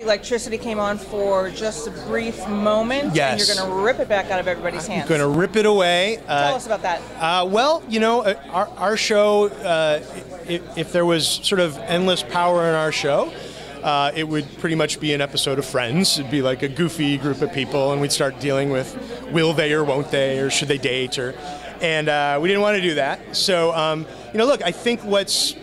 Electricity came on for just a brief moment, Yes. and you're going to rip it back out of everybody's hands. Going to rip it away. Tell us about that. Well, you know, our show, if there was sort of endless power in our show, it would pretty much be an episode of Friends. It'd be like a goofy group of people, and we'd start dealing with will they or won't they, or should they date, and we didn't want to do that. So, you know, look, I think what's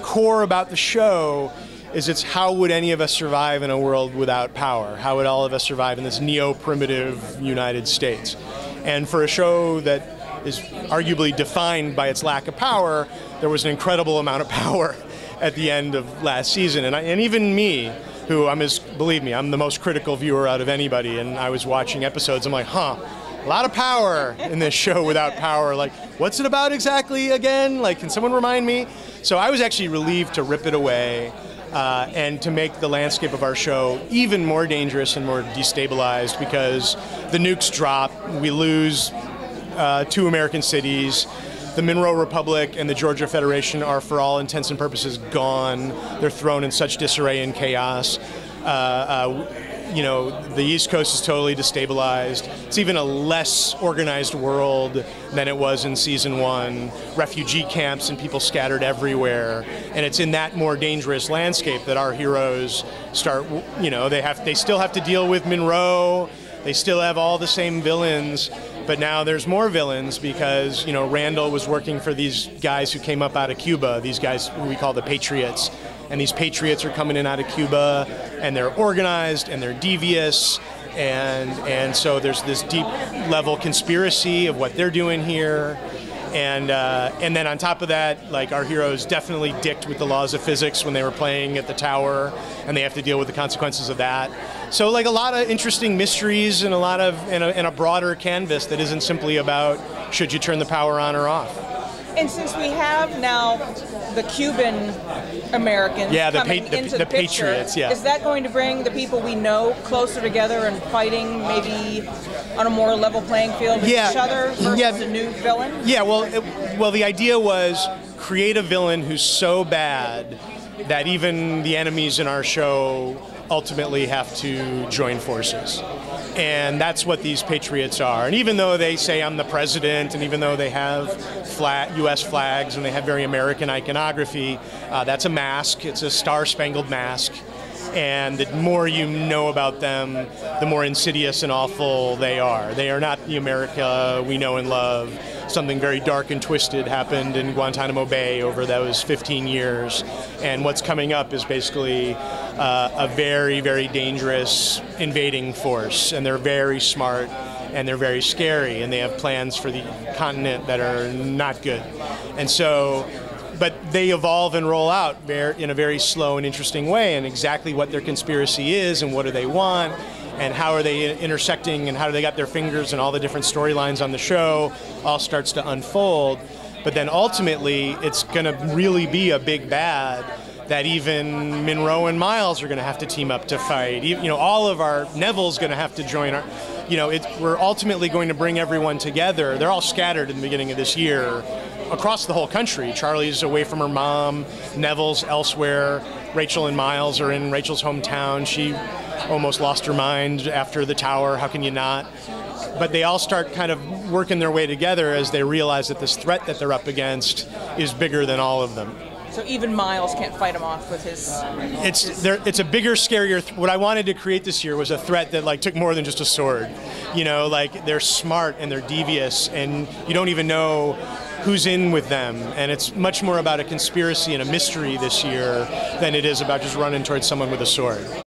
core about the show is it's how would any of us survive in a world without power? How would all of us survive in this neo-primitive United States? And for a show that is arguably defined by its lack of power, there was an incredible amount of power at the end of last season. And even me, who believe me, I'm the most critical viewer out of anybody, and I was watching episodes, I'm like, a lot of power in this show without power. Like, what's it about exactly again? Like, can someone remind me? So I was actually relieved to rip it away. And to make the landscape of our show even more dangerous and more destabilized, because the nukes drop, we lose 2 American cities, the Monroe Republic and the Georgia Federation are for all intents and purposes gone. They're thrown in such disarray and chaos. You know, the East Coast is totally destabilized. It's even a less organized world than it was in season 1. Refugee camps and people scattered everywhere. And it's in that more dangerous landscape that our heroes start, you know, they still have to deal with Monroe. They still have all the same villains, but now there's more villains because, you know, Randall was working for these guys who came up out of Cuba, these guys who we call the Patriots. And these Patriots are coming in out of Cuba, and they're organized, and they're devious, and so there's this deep level conspiracy of what they're doing here. And then on top of that, like, our heroes definitely dicked with the laws of physics when they were playing at the tower, and they have to deal with the consequences of that. So, like, a lot of interesting mysteries and and a broader canvas that isn't simply about should you turn the power on or off. And since we have now the Cuban Americans coming into the picture, Patriots, yeah. Is that going to bring the people we know closer together and fighting maybe on a more level playing field with each other versus a new villain? Yeah, well, the idea was create a villain who's so bad that even the enemies in our show ultimately have to join forces. And that's what these Patriots are. And even though they say I'm the president, and even though they have U.S. flags and they have very American iconography, that's a mask. It's a star-spangled mask. And the more you know about them, the more insidious and awful they are. They are not the America we know and love. Something very dark and twisted happened in Guantanamo Bay over those 15 years. And what's coming up is basically a very, very dangerous invading force. And they're very smart, and they're very scary, and they have plans for the continent that are not good. And so, but they evolve and roll out in a very slow and interesting way, and exactly what their conspiracy is and what do they want and how are they intersecting and how do they got their fingers and all the different storylines on the show all starts to unfold. But then ultimately it's going to really be a big bad that even Monroe and Miles are going to have to team up to fight. You know, all of our Neville's going to have to join our, you know, we're ultimately going to bring everyone together. They're all scattered in the beginning of this year across the whole country. Charlie's away from her mom, Neville's elsewhere, Rachel and Miles are in Rachel's hometown. She almost lost her mind after the tower, how can you not? But they all start kind of working their way together as they realize that this threat that they're up against is bigger than all of them. So even Miles can't fight him off with his... It's a bigger, scarier... What I wanted to create this year was a threat that, like, took more than just a sword. You know, like, they're smart and they're devious, and you don't even know who's in with them. And it's much more about a conspiracy and a mystery this year than it is about just running towards someone with a sword.